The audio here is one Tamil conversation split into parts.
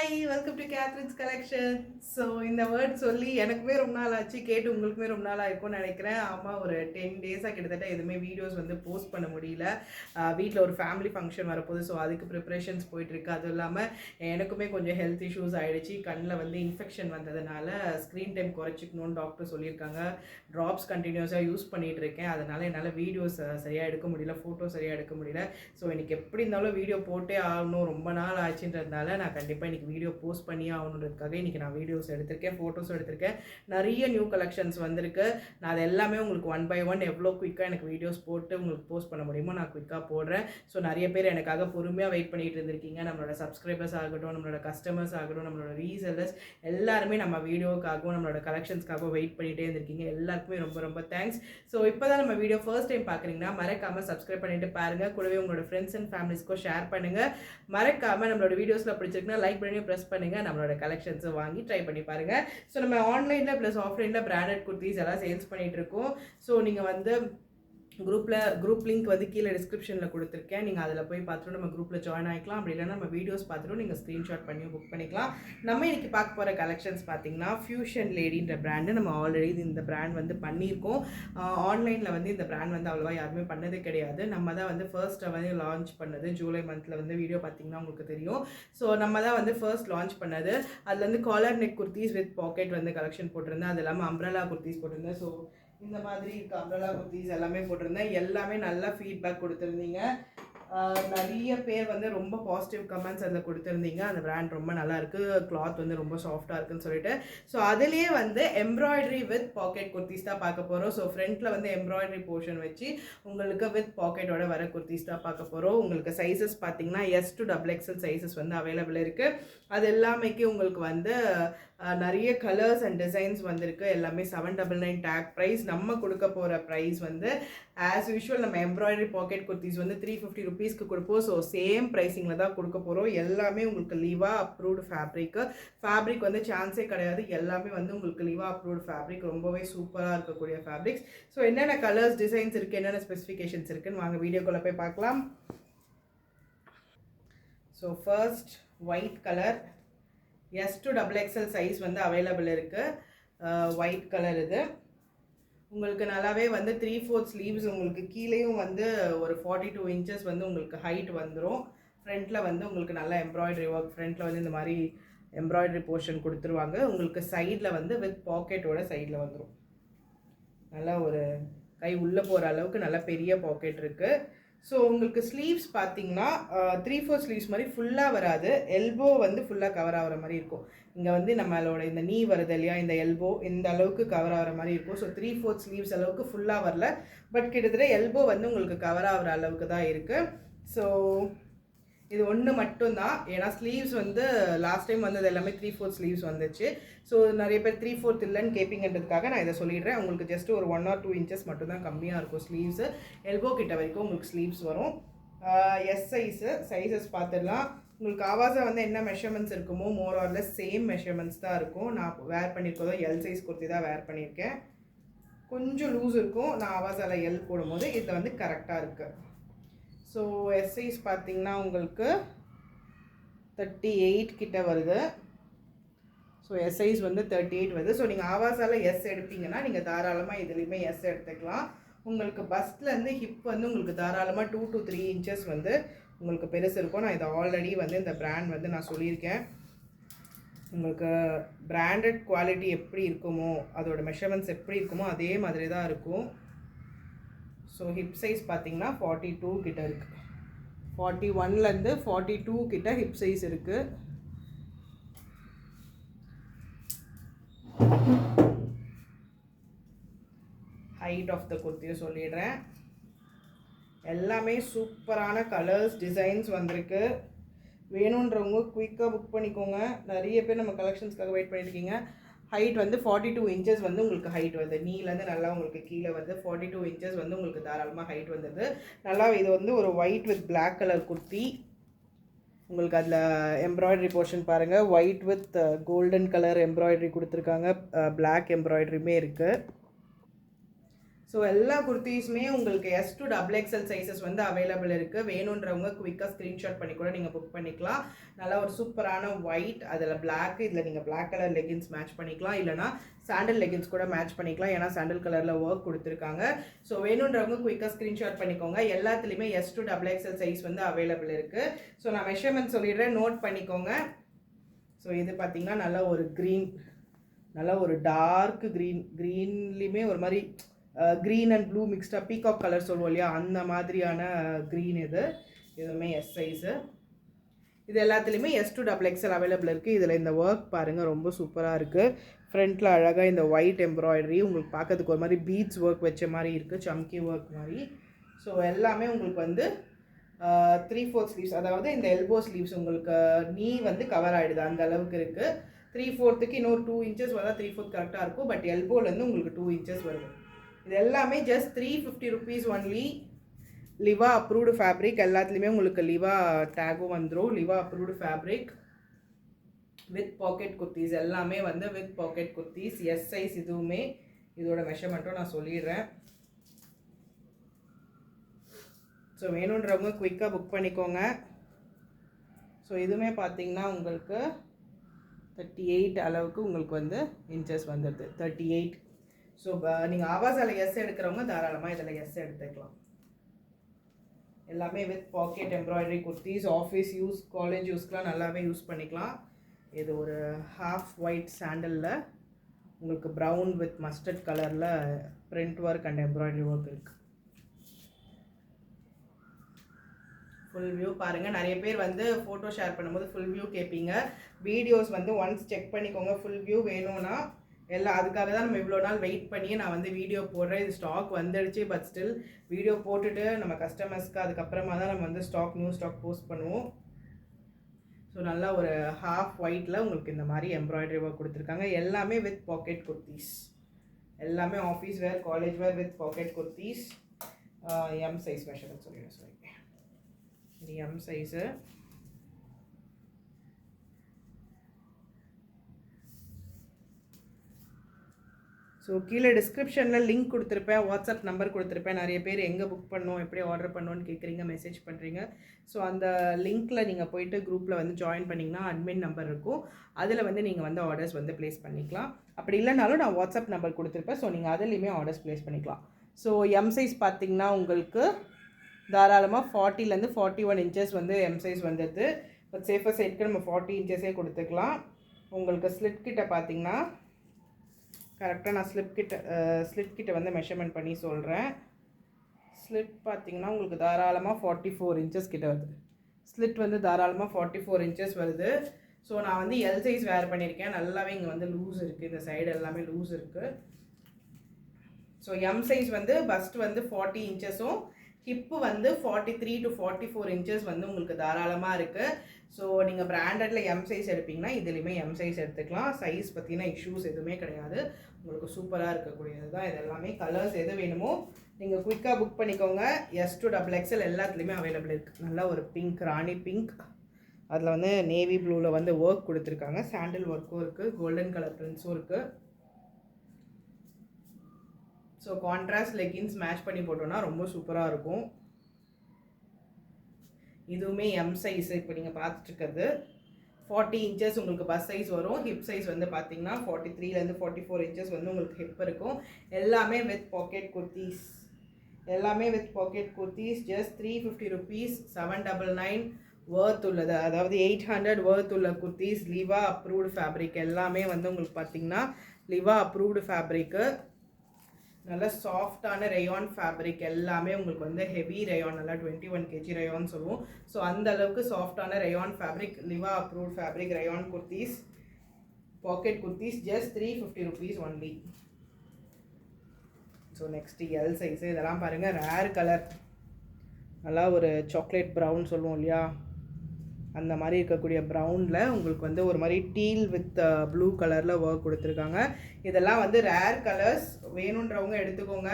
Hi welcome to Catherine's collection. So இந்த வேர்ட் சொல்லி எனக்குமே ரொம்ப நாள் ஆச்சு, கேட்டு உங்களுக்குமே ரொம்ப நாள் ஆயிருக்கும்னு நினைக்கிறேன். ஆமாம், ஒரு 10 டேஸாக கிட்டத்தட்ட எதுவுமே வீடியோஸ் வந்து போஸ்ட் பண்ண முடியல. வீட்டில் ஒரு ஃபேமிலி ஃபங்க்ஷன் வரப்போகுது. ஸோ அதுக்கு ப்ரிப்ரேஷன்ஸ் போயிட்டுருக்கு. அதுவும் இல்லாமல் எனக்குமே கொஞ்சம் ஹெல்த் இஷ்யூஸ் ஆகிடுச்சு. கண்ணில் வந்து இன்ஃபெக்ஷன் வந்ததுனால ஸ்க்ரீன் டைம் குறைச்சிக்கணும்னு டாக்டர் சொல்லியிருக்காங்க. ட்ராப்ஸ் கண்டினியூஸாக யூஸ் பண்ணிகிட்டு இருக்கேன். அதனால் என்னால் வீடியோஸ் சரியாக எடுக்க முடியல, ஃபோட்டோ சரியாக எடுக்க முடியல. ஸோ இன்றைக்கி எப்படி இருந்தாலும் வீடியோ போட்டே ஆகணும், ரொம்ப நாள் ஆச்சுன்றதுனால நான் கண்டிப்பாக இன்றைக்கி வீடியோ போஸ்ட் பண்ணியே ஆகணுன்றதுக்காக இன்றைக்கி நான் வீடியோஸ் எடுத்திருக்கேன், ஃபோட்டோஸும் எடுத்திருக்கேன். நிறைய நியூ கலெக்ஷன்ஸ் வந்திருக்கு. நான் அது எல்லாமே உங்களுக்கு ஒன் பை ஒன் எவ்வளோ குயிக்காக எனக்கு வீடியோஸ் போட்டு உங்களுக்கு போஸ்ட் பண்ண முடியுமோ நான் குயிக்காக போடுறேன். ஸோ நிறைய பேர் எனக்காக பொறுமையாக வெயிட் பண்ணிகிட்டு இருந்திருக்கீங்க. நம்மளோட சப்ஸ்கிரைபர்ஸ் ஆகட்டும், நம்மளோட கஸ்டமர்ஸ் ஆகட்டும், நம்மளோட ரீசெல்லர்ஸ் எல்லாருமே நம்ம வீடியோக்காகவும் நம்மளோட கலெக்ஷன்ஸ்க்காகவும் வெயிட் பண்ணிகிட்டே இருந்திருக்கீங்க. எல்லாருக்குமே ரொம்ப ரொம்ப தேங்க்ஸ். ஸோ இப்போ தான் நம்ம வீடியோ ஃபர்ஸ்ட் டைம் பார்க்குறீங்கன்னா மறக்காமல் சப்ஸ்கிரைப் பண்ணிட்டு பாருங்கள். கூடவே உங்களோட ஃப்ரெண்ட்ஸ் அண்ட் ஃபேமிலிஸ்க்கும் ஷேர் பண்ணுங்கள். மறக்காமல் நம்மளோட வீடியோஸில் பிடிச்சிருக்குன்னா லைக் பண்ணி ப்ரெஸ் பண்ணுங்கள். நம்மளோட கலெக்ஷன்ஸை வாங்கி ட்ரை பண்ணி பாருங்கள். ஸோ நம்ம ஆன்லைனில் ப்ளஸ் ஆஃப்லைனில் பிராண்டட் குர்த்திஸ் எல்லாம் சேல்ஸ் பண்ணிகிட்டு இருக்கோம். ஸோ நீங்கள் வந்து குரூப் லிங்க் வந்து கீழே டிஸ்கிரிப்ஷனில் கொடுத்துருக்கேன். நீங்கள் அதில் போய் பார்த்துட்டு நம்ம குரூப்பில் ஜாயின் ஆகிக்கலாம். அப்படி இல்லைன்னா நம்ம வீடியோஸ் பார்த்துட்டு நீங்கள் ஸ்க்ரீன்ஷாட் பண்ணி புக் பண்ணிக்கலாம். நம்ம இன்றைக்கி பார்க்க போகிற கலெக்ஷன்ஸ் பார்த்தீங்கன்னா ஃபியூஷன் லேடின்ற பிராண்டு. நம்ம ஆல்ரெடி இந்த பிராண்ட் வந்து பண்ணியிருக்கோம். ஆன்லைனில் வந்து இந்த பிராண்ட் வந்து அவ்வளோவா யாருமே பண்ணதே கிடையாது. நம்ம தான் வந்து ஃபர்ஸ்ட் வந்து லான்ச் பண்ணது. ஜூலை மந்தில் வந்து வீடியோ பார்த்தீங்கன்னா உங்களுக்கு தெரியும். ஸோ நம்ம தான் வந்து ஃபர்ஸ்ட் லான்ச் பண்ணது. அதில் வந்து collar neck kurtis with pocket வந்து கலெக்ஷன் போட்டிருந்தேன். அது இல்லாமல் அம்ப்ரெல்லா குர்த்திஸ் போட்டிருந்தேன். ஸோ இந்த மாதிரி இருக்க அம்ப்ரெல்லா குர்த்திஸ் எல்லாமே போட்டிருந்தேன். எல்லாமே நல்லா ஃபீட்பேக் கொடுத்துருந்தீங்க. நிறைய பேர் வந்து ரொம்ப பாசிட்டிவ் கமெண்ட்ஸ் அதில் கொடுத்துருந்தீங்க. அந்த பிராண்ட் ரொம்ப நல்லா இருக்குது, கிளாத் வந்து ரொம்ப சாஃப்டாக இருக்குன்னு சொல்லிட்டு. ஸோ அதுலேயே வந்து எம்ப்ராய்டரி வித் பாக்கெட் குர்த்திஸ் தான் பார்க்க போகிறோம். ஸோ ஃப்ரண்ட்டில் வந்து எம்ப்ராய்டரி போர்ஷன் வச்சு உங்களுக்கு வித் பாக்கெட்டோட வர குர்த்திஸ் தான் பார்க்க போகிறோம். உங்களுக்கு சைஸஸ் பார்த்தீங்கன்னா எஸ் டு XXL சைஸஸ் வந்து அவைலபிள் இருக்குது. அது எல்லாமேக்கு உங்களுக்கு வந்து நிறைய கலர்ஸ் அண்ட் டிசைன்ஸ் வந்திருக்கு. எல்லாமே 799 டேக் ப்ரைஸ். நம்ம கொடுக்க போகிற ப்ரைஸ் வந்து ஆஸ் யூஷுவல் நம்ம எம்ப்ராய்டரி பாக்கெட் குர்த்திஸ் வந்து 350 ருபீஸ்க்கு கொடுப்போம். ஸோ சேம் ப்ரைஸிங்கில் தான் கொடுக்க போகிறோம். எல்லாமே உங்களுக்கு லீவா அப்ரூவ்டு ஃபேப்ரிக் வந்து சான்ஸே கிடையாது. எல்லாமே வந்து உங்களுக்கு லீவா அப்ரூவ்டு ஃபேப்ரிக், ரொம்பவே சூப்பராக இருக்கக்கூடிய ஃபேப்ரிக்ஸ். ஸோ என்னென்ன கலர்ஸ் டிசைன்ஸ் இருக்குது, என்னென்ன ஸ்பெசிஃபிகேஷன்ஸ் இருக்குன்னு வாங்க வீடியோக்குள்ளே போய் பார்க்கலாம். So first white colour S to XXL size வந்து அவைலபிள் இருக்குது. ஒயிட் கலர் இது உங்களுக்கு நல்லாவே வந்து 3/4 ஸ்லீவ்ஸ். உங்களுக்கு கீழேயும் வந்து ஒரு 42 இன்ச்சஸ் வந்து உங்களுக்கு ஹைட் வந்துடும். ஃப்ரண்ட்டில் வந்து உங்களுக்கு நல்லா எம்ப்ராய்டரி ஒர்க், ஃப்ரண்ட்டில் வந்து இந்த மாதிரி எம்ப்ராய்டரி போர்ஷன் கொடுத்துருவாங்க. உங்களுக்கு சைடில் வந்து வித் பாக்கெட்டோட சைடில் வந்துடும். நல்லா ஒரு கை உள்ளே போகிற அளவுக்கு நல்லா பெரிய பாக்கெட் இருக்குது. ஸோ உங்களுக்கு ஸ்லீவ்ஸ் பார்த்தீங்கன்னா 3/4 ஸ்லீவ்ஸ் மாதிரி ஃபுல்லாக வராது. எல்போ வந்து ஃபுல்லாக கவர் ஆகிற மாதிரி இருக்கும். இங்கே வந்து நம்மளோட இந்த நீ வருது இல்லையா, இந்த எல்போ இந்த அளவுக்கு கவர் ஆகிற மாதிரி இருக்கும். ஸோ 3/4 ஸ்லீவ்ஸ் அளவுக்கு ஃபுல்லாக வரல, பட் கிட்டத்தட்ட எல்போ வந்து உங்களுக்கு கவர் ஆகிற அளவுக்கு தான் இருக்குது. ஸோ இது ஒன்று மட்டும்தான். ஏன்னா ஸ்லீவ்ஸ் வந்து லாஸ்ட் டைம் வந்தது எல்லாமே 3/4 ஸ்லீவ்ஸ் வந்துச்சு. ஸோ நிறைய பேர் 3/4 இல்லைன்னு கேட்பீங்கன்றதுக்காக நான் இதை சொல்லிடுறேன். உங்களுக்கு ஜஸ்ட் ஒரு 1 or 2 இன்ச்சஸ் மட்டும்தான் கம்மியாக இருக்கும் ஸ்லீவ்ஸு. எல்போ கிட்ட வரைக்கும் உங்களுக்கு ஸ்லீவ்ஸ் வரும். எஸ் சைஸஸ் பார்த்துடலாம். உங்களுக்கு ஆவாஸா வந்து என்ன மெஷர்மெண்ட்ஸ் இருக்குமோ more or less same measurements தான் இருக்கும். நான் வேர் பண்ணியிருக்கதோ எல் சைஸ் குர்த்தி தான் வேர் பண்ணியிருக்கேன். கொஞ்சம் லூஸ் இருக்கும். நான் ஆவாஸாவில் எல் போடும்போது இதில் வந்து கரெக்டாக இருக்குது. ஸோ எஸ் சைஸ் பார்த்தீங்கன்னா உங்களுக்கு 38 கிட்ட வருது. ஸோ எஸ் சைஸ் வந்து 38 வருது. ஸோ நீங்கள் ஆவாஸால் எஸ் எடுப்பீங்கன்னா நீங்கள் தாராளமாக இதுலேயுமே எஸ் எடுத்துக்கலாம். உங்களுக்கு பஸ்ட்லேருந்து ஹிப் வந்து உங்களுக்கு தாராளமாக 2 to 3 இன்ச்சஸ் வந்து உங்களுக்கு பெருசு இருக்கும். நான் இதை ஆல்ரெடி வந்து இந்த பிராண்ட் வந்து நான் சொல்லியிருக்கேன். உங்களுக்கு பிராண்டட் குவாலிட்டி எப்படி இருக்குமோ, அதோட மெஷர்மெண்ட்ஸ் எப்படி இருக்குமோ அதே மாதிரி தான் இருக்கும். ஸோ ஹிப் சைஸ் பார்த்தீங்கன்னா 42 கிட்ட இருக்குது. 41லேருந்து 42 கிட்ட ஹிப் சைஸ் இருக்குது. ஹைட் ஆஃப் த குர்த்தியை சொல்லிடுறேன். எல்லாமே சூப்பரான கலர்ஸ் டிசைன்ஸ் வந்திருக்கு. வேணுன்றவங்க குயிக்காக புக் பண்ணிக்கோங்க. நிறைய பேர் நம்ம கலெக்ஷன்ஸ்க்காக வெயிட் பண்ணியிருக்கீங்க. ஹைட் வந்து 42 இன்ச்சஸ் வந்து உங்களுக்கு ஹைட் வருது. நீலேருந்து நல்லா உங்களுக்கு கீழே வந்து 42 இன்ச்சஸ் வந்து உங்களுக்கு தாராளமாக ஹைட் வந்தது. நல்லா இது வந்து ஒரு white with black colour kurti. உங்களுக்கு அதில் எம்ப்ராய்டரி போர்ஷன் பாருங்கள். White with golden colour embroidery கொடுத்துருக்காங்க. பிளாக் எம்ப்ராய்டரியுமே இருக்குது. ஸோ எல்லா குர்த்திஸுமே உங்களுக்கு S to double XL sizes வந்து அவைலபிள் இருக்குது. வேணுன்றவங்க குயிக்காக ஸ்க்ரீன்ஷாட் பண்ணி கூட நீங்கள் புக் பண்ணிக்கலாம். நல்லா ஒரு சூப்பரான ஒயிட், அதில் பிளாக், இதில் நீங்கள் பிளாக் கலர் லெகின்ஸ் மேட்ச் பண்ணிக்கலாம், இல்லைனா சாண்டில் லெகின்ஸ் கூட மேட்ச் பண்ணிக்கலாம். ஏன்னா சாண்டில் கலரில் ஒர்க் கொடுத்துருக்காங்க. ஸோ வேணுன்றவங்க குயிக்காக ஸ்க்ரீன்ஷாட் பண்ணிக்கோங்க. எல்லாத்துலேயுமே S to double XL size வந்து அவைலபிள் இருக்குது. ஸோ நான் மெஷர்மெண்ட் சொல்லிடுறேன், நோட் பண்ணிக்கோங்க. ஸோ இது பார்த்திங்கன்னா நல்லா ஒரு க்ரீன், நல்லா ஒரு டார்க் க்ரீன்லேயுமே ஒரு மாதிரி க்ரீன் அண்ட் ப்ளூ மிக்ஸ்டாக பீகாக் கலர் சொல்லுவோம் இல்லையா, அந்த மாதிரியான க்ரீன். இதுவுமே எஸ் சைஸு. இது எல்லாத்துலேயுமே S to double XL available இருக்குது. இதில் இந்த ஒர்க் பாருங்கள், ரொம்ப சூப்பராக இருக்குது. ஃப்ரண்ட்டில் அழகாக இந்த ஒயிட் எம்ப்ராய்டரி உங்களுக்கு பார்க்கறதுக்கு ஒரு மாதிரி பீட்ஸ் ஒர்க் வச்ச மாதிரி இருக்குது, சம்கி ஒர்க் மாதிரி. ஸோ எல்லாமே உங்களுக்கு வந்து 3/4 ஸ்லீவ்ஸ், அதாவது இந்த எல்போ ஸ்லீவ்ஸ் உங்களுக்கு நீ வந்து கவர் ஆகிடுது அந்த அளவுக்கு இருக்குது. 3/4க்கு இன்னொரு 2 இன்ச்சஸ் வந்தால் 3/4 கரெக்டாக இருக்கும். பட் எல்போலேருந்து உங்களுக்கு 2 இன்ச்சஸ் வருது. இது எல்லாமே just 350 rupees only. Liva approved fabric. எல்லாத்துலேயுமே உங்களுக்கு லிவா டேகும் வந்துடும். Liva approved fabric with pocket kurtis. எல்லாமே வந்து with pocket kurtis. S size இதுவுமே. இதோட மெஷர்மெண்ட்டும் நான் சொல்லிடுறேன். ஸோ வேணுன்றவங்க குயிக்காக புக் பண்ணிக்கோங்க. ஸோ இதுவுமே பார்த்தீங்கன்னா உங்களுக்கு 38 அளவுக்கு உங்களுக்கு வந்து இன்ச்சஸ் வந்துடுது, 38. ஸோ நீங்கள் ஆவாஸால் எஸ் எடுக்கிறவங்க தாராளமாக இதில் எஸ் எடுத்துக்கலாம். எல்லாமே with pocket embroidery kurtis. Office use, college யூஸ்க்கெலாம் நல்லாவே யூஸ் பண்ணிக்கலாம். இது ஒரு ஹாஃப் ஒயிட் சாண்டலில் உங்களுக்கு ப்ரௌன் வித் மஸ்டர்ட் கலரில் print work and embroidery work இருக்குது. ஃபுல் வியூ பாருங்கள். நிறைய பேர் வந்து ஃபோட்டோ ஷேர் பண்ணும்போது ஃபுல் வியூ கேட்பீங்க. வீடியோஸ் வந்து ஒன்ஸ் செக் பண்ணிக்கோங்க. ஃபுல் வியூ வேணும்னா எல்லாம் அதுக்காக தான் நம்ம இவ்வளோ நாள் வெயிட் பண்ணி நான் வந்து வீடியோ போடுறேன். இது ஸ்டாக் வந்துடுச்சு. பட் ஸ்டில் வீடியோ போட்டுட்டு நம்ம கஸ்டமர்ஸ்க்கு அதுக்கப்புறமா தான் நம்ம வந்து நியூ ஸ்டாக் போஸ்ட் பண்ணுவோம். ஸோ நல்லா ஒரு ஹாஃப் ஒயிட்டில் உங்களுக்கு இந்த மாதிரி எம்ப்ராய்டரி ஒர்க் கொடுத்துருக்காங்க. எல்லாமே வித் பாக்கெட் குர்த்திஸ். எல்லாமே office wear, college wear with pocket kurtis. M size measurement சொல்லிடுறேன். இது எம் சைஸு. ஸோ கீழே டிஸ்கிரிப்ஷனில் லிங்க் கொடுத்துருப்பேன், வாட்ஸ்அப் நம்பர் கொடுத்துருப்பேன். நிறைய பேர் எங்கே புக் பண்ணணும், எப்படி ஆர்டர் பண்ணணும்னு கேட்குறீங்க, மெசேஜ் பண்ணுறீங்க. ஸோ அந்த லிங்க்கில் நீங்கள் போய்ட்டு குரூப்பில் வந்து ஜாயின் பண்ணிங்கன்னா அட்மின் நம்பர் இருக்கும். அதில் வந்து நீங்கள் வந்து ஆர்டர்ஸ் வந்து ப்ளேஸ் பண்ணிக்கலாம். அப்படி இல்லைனாலும் நான் வாட்ஸ்அப் நம்பர் கொடுத்துருப்பேன். ஸோ நீங்கள் அதுலேயுமே ஆர்டர்ஸ் ப்ளேஸ் பண்ணிக்கலாம். ஸோ எம் சைஸ் பார்த்திங்கன்னா உங்களுக்கு தாராளமாக 40லேருந்து 41 இன்ச்சஸ் வந்து எம் சைஸ் வந்தது. பட் சேஃபர் சைடுக்கு நம்ம 40 இன்ச்சஸே கொடுத்துக்கலாம். உங்களுக்கு ஸ்லிட் கிட்ட பார்த்திங்கன்னா கரெக்டாக நான் ஸ்லிட் கிட்ட வந்து மெஷர்மெண்ட் பண்ணி சொல்கிறேன். ஸ்லிட் பார்த்திங்கன்னா உங்களுக்கு தாராளமாக 44 இன்ச்சஸ் கிட்ட வருது. ஸ்லிட் வந்து தாராளமாக 44 இன்ச்சஸ் வருது. ஸோ நான் வந்து எல் சைஸ் வேர் பண்ணியிருக்கேன். நல்லாவே இங்கே வந்து லூஸ் இருக்குது, இந்த சைடு எல்லாமே லூஸ் இருக்குது. ஸோ எம் சைஸ் வந்து பஸ்ட் வந்து 40 இன்ச்சஸும் ஹிப்பு வந்து 43 to 44 இன்ச்சஸ் வந்து உங்களுக்கு தாராளமாக இருக்குது. ஸோ நீங்கள் பிராண்டடில் எம் சைஸ் எடுப்பீங்கன்னா இதுலேயுமே எம் சைஸ் எடுத்துக்கலாம். சைஸ் பார்த்தீங்கன்னா இஷ்யூஸ் எதுவுமே கிடையாது. உங்களுக்கு சூப்பராக இருக்கக்கூடியது தான் இது எல்லாமே. கலர்ஸ் எது வேணுமோ நீங்கள் குயிக்காக புக் பண்ணிக்கோங்க. எஸ் டு டபுள் எக்ஸ்எல் எல்லாத்துலேயுமே அவைலபிள் இருக்குது. நல்லா ஒரு பிங்க், ராணி பிங்க், அதில் வந்து நேவி ப்ளூவில் வந்து ஒர்க் கொடுத்துருக்காங்க. சாண்டில் ஒர்க்கும் இருக்குது, கோல்டன் கலர் பிரிண்ட்ஸும் இருக்குது. ஸோ கான்ட்ராஸ்ட் லெகின்ஸ் மேட்ச் பண்ணி போட்டோன்னா ரொம்ப சூப்பராக இருக்கும். இதுவுமே எம் சைஸ். இப்போ நீங்கள் பார்த்துட்ருக்கிறது 40 இன்ச்சஸ் உங்களுக்கு பஸ் சைஸ் வரும். ஹிப் சைஸ் வந்து பார்த்தீங்கன்னா 43லேருந்து 44 இன்ச்சஸ் வந்து உங்களுக்கு ஹிப் இருக்கும். எல்லாமே வித் பாக்கெட் குர்த்திஸ். எல்லாமே with pocket kurtis. Just 350 rupees, 799 worth உள்ளது. அதாவது 800 வர்த் உள்ள குர்த்திஸ். லிவா approved fabric. எல்லாமே வந்து உங்களுக்கு பார்த்தீங்கன்னா லிவா அப்ரூவ்டு ஃபேப்ரிக்கு. நல்ல சாஃப்டான ரேயான் ஃபேப்ரிக். எல்லாமே உங்களுக்கு வந்து ஹெவி ரேயான், நல்லா 21 kg ரேயான் சொல்லுவோம். ஸோ அந்த அளவுக்கு சாஃப்டான rayon fabric. Liva approved fabric rayon kurtis, pocket kurtis. Just 350 rupees only. So next L size. இதெல்லாம் பாருங்கள், ரேர் கலர். நல்லா ஒரு சாக்லேட் ப்ரௌன் சொல்லுவோம் இல்லையா, அந்த மாதிரி இருக்கக்கூடிய ப்ரௌனில் உங்களுக்கு வந்து ஒரு மாதிரி டீல் வித் ப்ளூ கலரில் ஒர்க் கொடுத்துருக்காங்க. இதெல்லாம் வந்து ரேர் கலர்ஸ். வேணுன்றவங்க எடுத்துக்கோங்க.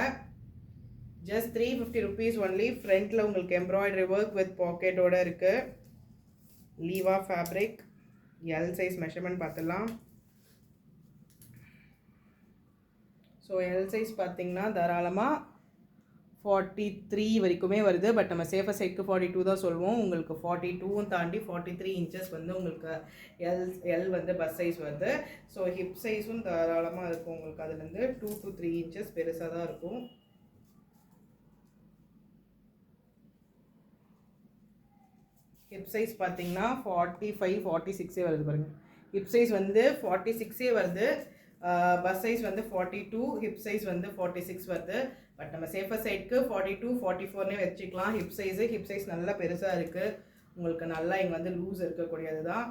Just 350 rupees only. ஃப்ரண்ட்டில் உங்களுக்கு எம்ப்ராய்டரி ஒர்க் வித் பாக்கெட்டோடு இருக்குது. லீவா ஃபேப்ரிக். எல் சைஸ் மெஷர்மெண்ட் பார்த்துடலாம். ஸோ எல் சைஸ் பார்த்தீங்கன்னா தாராளமாக 43 வரைக்குமே வருது. பட் நம்ம சேஃபர் சைடுக்கு 42 தான் சொல்லுவோம். உங்களுக்கு 42வும் தாண்டி 43 இன்ச்சஸ் வந்து உங்களுக்கு எல் வந்து பஸ் சைஸ் வருது. ஸோ ஹிப் சைஸும் தாராளமாக இருக்கும் உங்களுக்கு. அதுலேருந்து 2 to 3 இன்ச்சஸ் பெருசாக தான் இருக்கும். ஹிப் சைஸ் பார்த்தீங்கன்னா 45 46 வருது பாருங்கள். ஹிப் சைஸ் வந்து 46 வருது. பஸ் சைஸ் வந்து 42, ஹிப் சைஸ் வந்து 46 வருது. பட் நம்ம சேஃபர் சைடுக்கு 42 44 வச்சுக்கலாம். ஹிப் சைஸ் நல்லா பெருசாக இருக்குது உங்களுக்கு. நல்லா இங்கே வந்து லூஸ் இருக்கக்கூடியது தான்.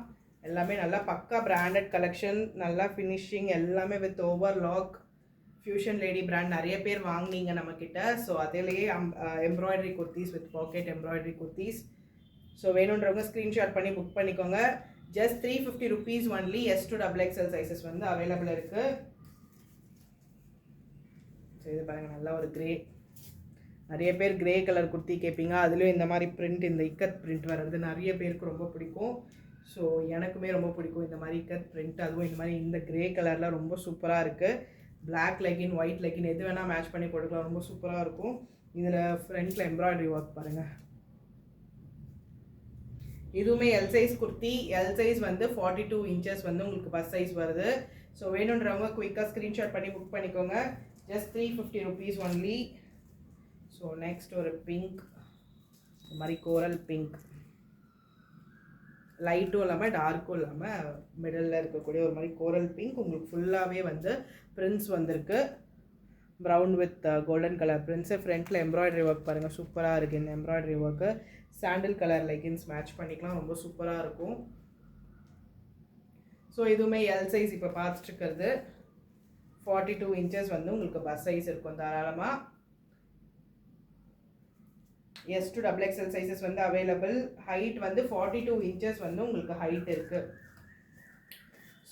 எல்லாமே நல்லா பக்கா பிராண்டட் கலெக்ஷன், நல்லா ஃபினிஷிங், எல்லாமே with overlock. Fusion lady brand நிறைய பேர் வாங்கினீங்க நம்மக்கிட்ட. ஸோ அதிலேயே embroidery kurtis with pocket embroidery kurtis. So வேணுன்றவங்க ஸ்க்ரீன்ஷாட் பண்ணி புக் பண்ணிக்கோங்க. Just 350 rupees only. S to XXL sizes வந்து அவைலபிள் இருக்குது. ஸோ இது பாருங்கள், நல்லா ஒரு கிரே. நிறைய பேர் கிரே கலர் குர்த்தி கேட்பீங்க. அதுலேயும் இந்த மாதிரி பிரிண்ட், இந்த இக்கத் பிரிண்ட் வர்றது நிறைய பேருக்கு ரொம்ப பிடிக்கும். ஸோ எனக்குமே ரொம்ப பிடிக்கும் இந்த மாதிரி இக்கத் பிரிண்ட். அதுவும் இந்த மாதிரி இந்த கிரே கலரில் ரொம்ப சூப்பராக இருக்குது. பிளாக் லெகின், ஒயிட் லெகின் எது வேணால் மேட்ச் பண்ணி போட்டுக்கலாம். ரொம்ப சூப்பராக இருக்கும். இதில் ஃப்ரண்ட்டில் எம்ப்ராய்டரி ஒர்க் பாருங்கள். இதுவுமே L size kurti. L size வந்து 42 இன்ச்சஸ் வந்து உங்களுக்கு பஸ் சைஸ் வருது. ஸோ வேணுன்றவங்க குயிக்காக ஸ்க்ரீன்ஷாட் பண்ணி புக் பண்ணிக்கோங்க. Just 350 rupees only. So next ஒரு பிங்க், இந்த மாதிரி கோரல் பிங்க். லைட்டும் இல்லாமல் டார்க்கும் இல்லாமல் மிடில் இருக்கக்கூடிய ஒரு மாதிரி கோரல் பிங்க். உங்களுக்கு ஃபுல்லாகவே வந்து பிரிண்ட்ஸ் வந்திருக்கு. Brown with golden colour prints. ஃப்ரண்ட்டில் எம்ப்ராய்டரி ஒர்க் பாருங்கள், சூப்பராக இருக்குது இந்த எம்ப்ராய்டரி ஒர்க்கு. சாண்டில் கலர் லெகின்ஸ் மேட்ச் பண்ணிக்கலாம், ரொம்ப சூப்பராக இருக்கும். ஸோ இதுவுமே எல் சைஸ் இப்போ பார்த்துட்டுருக்கிறது. 42 இன்ச்சஸ் வந்து உங்களுக்கு பஸ் சைஸ் இருக்கும் தாராளமாக. S to XXL சைஸஸ் வந்து அவைலபிள். ஹைட் வந்து 42 இன்ச்சஸ் வந்து உங்களுக்கு ஹைட் இருக்குது.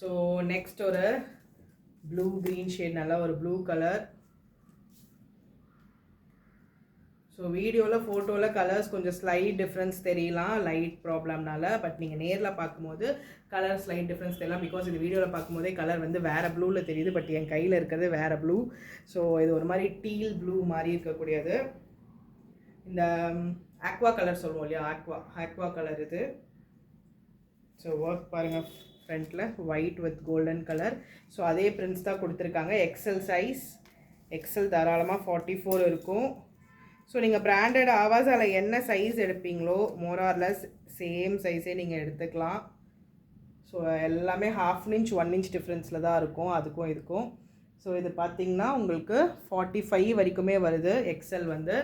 ஸோ நெக்ஸ்ட் ஒரு ப்ளூ க்ரீன் ஷேட், நல்லா ஒரு ப்ளூ கலர். ஸோ வீடியோவில் ஃபோட்டோவில் கலர்ஸ் கொஞ்சம் ஸ்லைட் டிஃப்ரென்ஸ் தெரியலாம் லைட் ப்ராப்ளம்னால. பட் நீங்கள் நேரில் பார்க்கும்போது கலர் ஸ்லைட் டிஃப்ரென்ஸ் தெரியலாம். பிகாஸ் இது வீடியோவில் பார்க்கும்போதே கலர் வந்து வேறு ப்ளூவில் தெரியுது. பட் என் கையில் இருக்கிறது வேறு ப்ளூ. ஸோ இது ஒரு மாதிரி டீல் ப்ளூ மாதிரி இருக்கக்கூடியது. இந்த ஆக்வா கலர் சொல்லுவோம் இல்லையா, ஆக்வா கலர் இது. ஸோ ஒர்க் பாருங்கள், ஃப்ரண்ட்டில் white with golden colour. So அதே பிரிண்ட்ஸ் தான் கொடுத்துருக்காங்க. எக்ஸல் சைஸ், எக்ஸல் தாராளமாக 44 இருக்கும். ஸோ நீங்கள் பிராண்டட் ஆவாஸால் என்ன சைஸ் எடுப்பீங்களோ மோரார்லெஸ் சேம் சைஸே நீங்கள் எடுத்துக்கலாம். ஸோ எல்லாமே 1/2 inch 1 inch டிஃப்ரென்ஸில் தான் இருக்கும் அதுக்கும் இதுக்கும். ஸோ இது பார்த்திங்கன்னா உங்களுக்கு 45 வரைக்குமே வருது. எக்ஸல் வந்து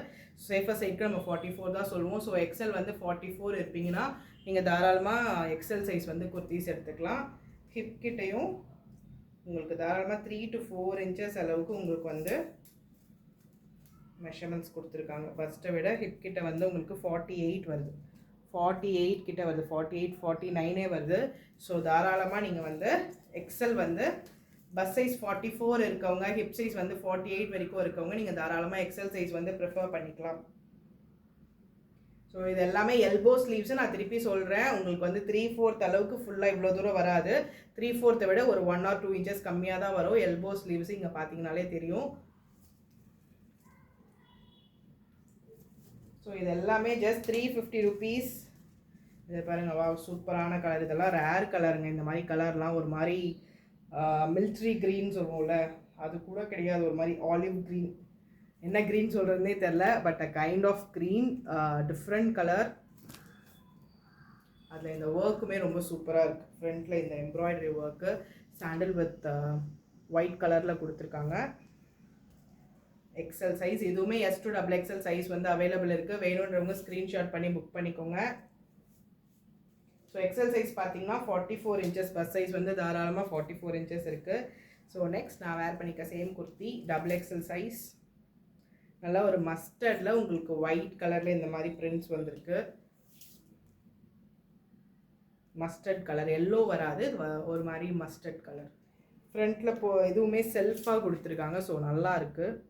சேஃபர் சைடுக்கு நம்ம 44 தான் சொல்லுவோம். ஸோ எக்ஸல் வந்து 44 இருப்பீங்கன்னா நீங்கள் தாராளமாக எக்ஸல் சைஸ் வந்து குர்த்திஸ் எடுத்துக்கலாம். ஹிப் கிட்டையும் உங்களுக்கு தாராளமாக 3 to 4 inches அளவுக்கு உங்களுக்கு வந்து மெஷர்மெண்ட்ஸ் கொடுத்துருக்காங்க. ஃபஸ்ட்டை விட ஹிப் கிட்ட வந்து உங்களுக்கு 48 வருது. 48 கிட்ட வருது. 48 49 வருது. ஸோ தாராளமாக நீங்கள் வந்து எக்ஸல் வந்து பஸ் சைஸ் 44 இருக்கவங்க, ஹிப் சைஸ் வந்து 48 வரைக்கும் இருக்கவங்க நீங்கள் தாராளமாக எக்ஸல் சைஸ் வந்து ப்ரிஃபர் பண்ணிக்கலாம். ஸோ இது எல்லாமே எல்போ ஸ்லீவ்ஸு. நான் திருப்பி சொல்கிறேன், உங்களுக்கு வந்து 3/4 அளவுக்கு ஃபுல்லாக இவ்வளோ தூரம் வராது. 3/4 விட ஒரு 1 or 2 inches கம்மியாக தான் வரும். எல்போ ஸ்லீவ்ஸு இங்கே பார்த்தீங்கனாலே தெரியும். ஸோ இது எல்லாமே ஜஸ்ட் 350 rupees. இதை பாருங்கள், வா சூப்பரான கலர். இதெல்லாம் ரேர் கலருங்க. இந்த மாதிரி கலர்லாம் ஒரு மாதிரி மில்ட்ரி க்ரீன் சொல்லுவோம்ல, அது கூட கிடையாது. ஒரு மாதிரி ஆலிவ் க்ரீன், என்ன க்ரீன் சொல்கிறதுனே தெரில. But a kind of green, different colour. அதில் இந்த ஒர்க்குமே ரொம்ப சூப்பராக இருக்குது. ஃப்ரண்ட்டில் இந்த எம்ப்ராய்டரி ஒர்க்கு சாண்டில் வித் ஒயிட் கலரில் கொடுத்துருக்காங்க. XL size. இதுவுமே S to XXL சைஸ் வந்து அவைலபிள் இருக்குது. வேணுன்றவங்க ஸ்க்ரீன்ஷாட் பண்ணி புக் பண்ணிக்கோங்க. ஸோ எக்ஸல் சைஸ் பார்த்தீங்கன்னா 44 inches. பஸ் சைஸ் வந்து தாராளமாக 44 inches இருக்குது. ஸோ நெக்ஸ்ட் நான் வேர் பண்ணிக்க சேம் குர்த்தி XXL சைஸ். நல்லா ஒரு மஸ்டர்டில் உங்களுக்கு ஒயிட் கலரில் இந்த மாதிரி பிரிண்ட்ஸ் வந்திருக்கு. மஸ்டர்ட் கலர், எல்லோ வராது, ஒரு மாதிரி மஸ்டர்ட் கலர். ஃப்ரண்ட்டில் இதுவுமே செல்ஃபாக கொடுத்துருக்காங்க. ஸோ நல்லா இருக்குது.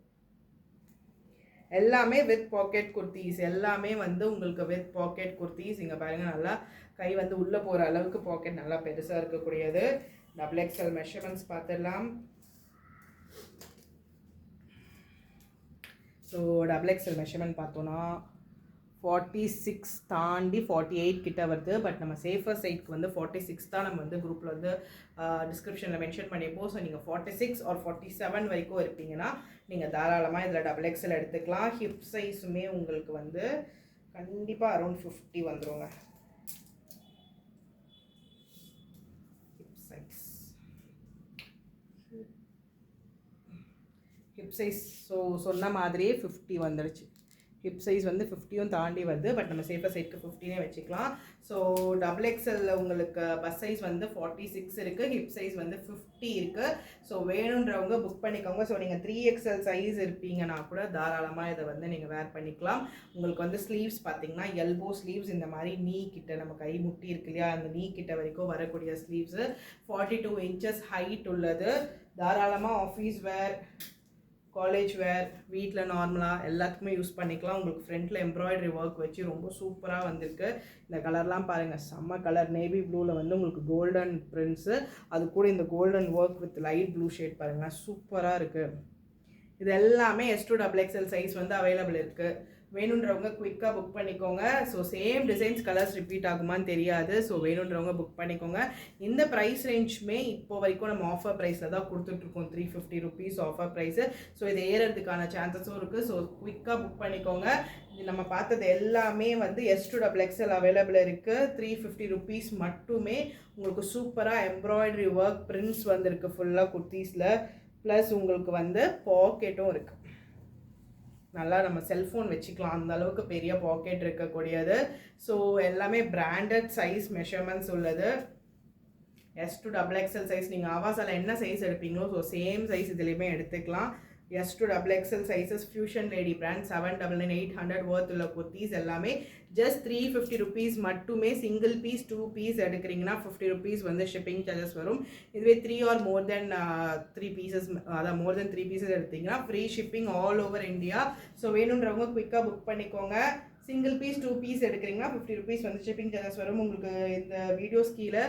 எல்லாமே வித் பாக்கெட் குர்த்திஸ். எல்லாமே வந்து உங்களுக்கு வித் பாக்கெட் குர்த்திஸ். இங்கே பாருங்கள், நல்லா கை வந்து உள்ளே போகிற அளவுக்கு பாக்கெட் நல்லா பெருசாக இருக்கக்கூடியது. XXL மெஷர்மெண்ட்ஸ் பார்த்துடலாம். ஸோ டபுள் எக்ஸல் மெஷர்மெண்ட் பார்த்தோன்னா 46 தாண்டி 48 கிட்ட வருது. பட் நம்ம சேஃபர் சைட்க்கு வந்து 46 தான் நம்ம வந்து குரூப்பில் வந்து டிஸ்கிரிப்ஷனில் மென்ஷன் பண்ணியிருப்போம். ஸோ நீங்கள் 46 ஆர் 47 வரைக்கும் இருப்பீங்கன்னா நீங்கள் தாராளமாக இதில் டபுள் எக்ஸல் எடுத்துக்கலாம். ஹிப் சைஸுமே உங்களுக்கு வந்து கண்டிப்பாக அரௌண்ட் 50 வந்துடுங்க. ஹிப் சைஸ் ஸோ சொன்ன மாதிரியே 50 வந்துடுச்சு. ஹிப் சைஸ் வந்து 50யும் தாண்டி வருது. பட் நம்ம சேஃபர் சைட்க்கு 15 வச்சுக்கலாம். ஸோ டபுள் எக்ஸல் உங்களுக்கு பஸ் சைஸ் வந்து 46 இருக்குது, ஹிப் சைஸ் வந்து 50 இருக்குது. ஸோ வேணுன்றவங்க புக் பண்ணிக்கோங்க. ஸோ நீங்கள் 3XL சைஸ் இருப்பீங்கன்னா கூட தாராளமாக இதை வந்து நீங்கள் வேர் பண்ணிக்கலாம். உங்களுக்கு வந்து ஸ்லீவ்ஸ் பார்த்தீங்கன்னா எல்போ ஸ்லீவ்ஸ் இந்த மாதிரி நீ கிட்ட நம்ம கை முட்டி இருக்கு இல்லையா, அந்த நீ கிட்ட வரைக்கும் வரக்கூடிய ஸ்லீவ்ஸு 42 இன்ச்சஸ் ஹைட் உள்ளது. தாராளமாக ஆஃபீஸ் வேர், காலேஜ் வேர், வீட்டில் நார்மலாக எல்லாத்துக்குமே யூஸ் பண்ணிக்கலாம். உங்களுக்கு ஃப்ரண்ட்டில் எம்ப்ராய்டரி ஒர்க் வச்சு ரொம்ப சூப்பராக வந்திருக்கு. இந்த கலர்லாம் பாருங்கள், செம்ம கலர். நேவி ப்ளூவில் வந்து உங்களுக்கு கோல்டன் பிரிண்ட்ஸு, அது கூட இந்த golden work with light blue shade பாருங்கள், சூப்பராக இருக்குது. இது எல்லாமே S2XXL சைஸ் வந்து அவைலபிள் இருக்குது. வேணுன்றவங்க குயிக்காக புக் பண்ணிக்கோங்க. So same designs colours repeat ஆகுமான்னு தெரியாது. ஸோ வேணுன்றவங்க புக் பண்ணிக்கோங்க. இந்த ப்ரைஸ் ரேஞ்சுமே இப்போ வரைக்கும் நம்ம ஆஃபர் ப்ரைஸில் தான் கொடுத்துட்ருக்கோம், 350 ருபீஸ் ஆஃபர் ப்ரைஸு. ஸோ இது ஏறதுக்கான சான்சஸும் இருக்குது. ஸோ குயிக்காக புக் பண்ணிக்கோங்க. இது நம்ம பார்த்தது எல்லாமே வந்து S2XXL அவைலபிள் இருக்குது. 350 ருபீஸ் மட்டுமே. உங்களுக்கு சூப்பராக எம்ப்ராய்டரி ஒர்க் பிரிண்ட்ஸ் வந்துருக்கு ஃபுல்லாக குர்த்தீஸில். ப்ளஸ் உங்களுக்கு வந்து பாக்கெட்டும் இருக்குது. நல்லா நம்ம செல்ஃபோன் வச்சுக்கலாம், அந்த அளவுக்கு பெரிய பாக்கெட் இருக்கக்கூடியது. ஸோ எல்லாமே பிராண்டட் சைஸ் மெஷர்மெண்ட்ஸ் உள்ளது. S2XXL சைஸ் நீங்கள் ஆவாஸால் என்ன சைஸ் எடுப்பீங்களோ ஸோ சேம் சைஸ் இதுலேயுமே எடுத்துக்கலாம். S2XXL sizes fusion lady brand 799 800 worth உள்ள குர்த்தீஸ் எல்லாமே ஜஸ்ட் 350 ருபீஸ் மட்டுமே. சிங்கிள் பீஸ் 2 பீஸ் எடுக்கிறீங்கன்னா 50 ருபீஸ் வந்து ஷிப்பிங் சார்ஜஸ் வரும். இதுவே 3 ஆர் மோர் தென் 3 பீசஸ், அதான் மோர் தென் 3 பீசஸ் எடுத்தீங்கன்னா free shipping all over India. So வேணுன்றவங்க குயிக்காக புக் பண்ணிக்கோங்க. சிங்கிள் பீஸ் 2 பீஸ் எடுக்கிறீங்கன்னா 50 ருபீஸ் வந்து ஷிப்பிங் சார்ஜஸ் வரும். உங்களுக்கு இந்த வீடியோஸ் கீழே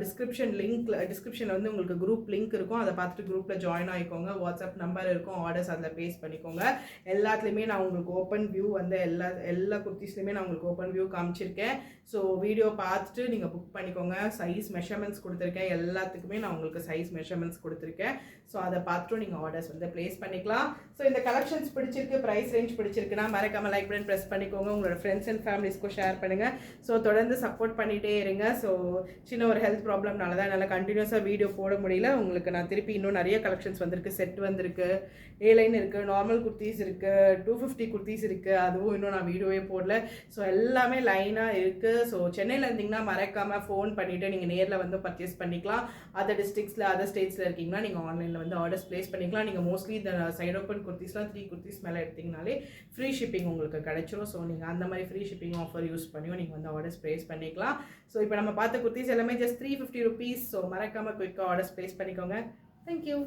டிஸ்கிரிப்ஷனில் வந்து உங்களுக்கு குரூப் லிங்க் இருக்கும், அதை பார்த்துட்டு குரூப்பில் ஜாயின் ஆகிக்கோங்க. வாட்ஸ்அப் நம்பர் இருக்கும், ஆர்டர்ஸ் அதில் பேஸ் பண்ணிக்கோங்க. எல்லாத்துலேயுமே நான் உங்களுக்கு ஓப்பன் வியூ வந்து எல்லா குர்த்திஸ்லையுமே நான் உங்களுக்கு ஓப்பன் வியூ காமிச்சிருக்கேன். ஸோ வீடியோ பார்த்துட்டு நீங்கள் புக் பண்ணிக்கோங்க. சைஸ் மெஷர்மெண்ட்ஸ் கொடுத்துருக்கேன், எல்லாத்துக்குமே நான் உங்களுக்கு சைஸ் மெஷர்மெண்ட்ஸ் கொடுத்துருக்கேன். ஸோ அதை பார்த்துட்டு நீங்கள் ஆர்டர்ஸ் வந்து ப்ளேஸ் பண்ணிக்கலாம். ஸோ இந்த கலெக்ஷன்ஸ் பிடிச்சிருக்கு, ப்ரைஸ் ரேஞ்ச் பிடிச்சிருக்குன்னா மறக்காமல் லைக் பட்டன் ப்ரெஸ் பண்ணிக்கோங்க. உங்களோட ஃப்ரெண்ட்ஸ் அண்ட் ஃபேமிலிஸ்க்கும் ஷேர் பண்ணுங்கள். ஸோ தொடர்ந்து சப்போர்ட் பண்ணிகிட்டே இருங்க. ஸோ சின்ன ஒரு ஹெல்த் ப்ராப்ளம்னால தான் என்னால் கண்டினியூஸாக வீடியோ போட முடியல. உங்களுக்கு நான் திருப்பி இன்னும் நிறைய கலெக்ஷன்ஸ் வந்திருக்கு, செட் வந்திருக்கு, ஏலைன் இருக்குது, நார்மல் குர்த்திஸ் இருக்குது, 250 குர்த்திஸ் இருக்குது, அதுவும் இன்னும் நான் வீடியோவே போடல. ஸோ எல்லாமே லைனாக இருக்குது. ஸோ சென்னையில் இருந்தீங்கன்னா மறக்காமல் ஃபோன் பண்ணிவிட்டு நீங்கள் நேரில் வந்து பர்ச்சேஸ் பண்ணிக்கலாம். அதர் டிஸ்ட்ரிக்ஸில் அதர் ஸ்டேட்ஸில் இருக்கீங்கன்னா நீங்கள் ஆன்லைனில் வந்து ஆர்டர்ஸ் ப்ளேஸ் பண்ணிக்கலாம். நீங்கள் மோஸ்ட்லி இந்த சைட் ஓப்பன் குர்த்திஸ்லாம் 3 குர்த்திஸ் மேலே எடுத்திங்கனாலே ஃப்ரீ ஷிப்பிங் உங்களுக்கு கிடைச்சிரும். ஸோ நீங்கள் அந்த மாதிரி ஃப்ரீ ஷிப்பிங் ஆஃபர் யூஸ் பண்ணியும் நீங்கள் வந்து ஆர்டர்ஸ் ப்ளேஸ் பண்ணிக்கலாம். ஸோ இப்போ நம்ம பார்த்த குர்த்திஸ் எல்லாமே ஜஸ்ட் 350 ருபீஸ். ஸோ மறக்காமல் குயிக்காக ஆர்டர்ஸ் ப்ளேஸ் பண்ணிக்கோங்க. தேங்க்யூ.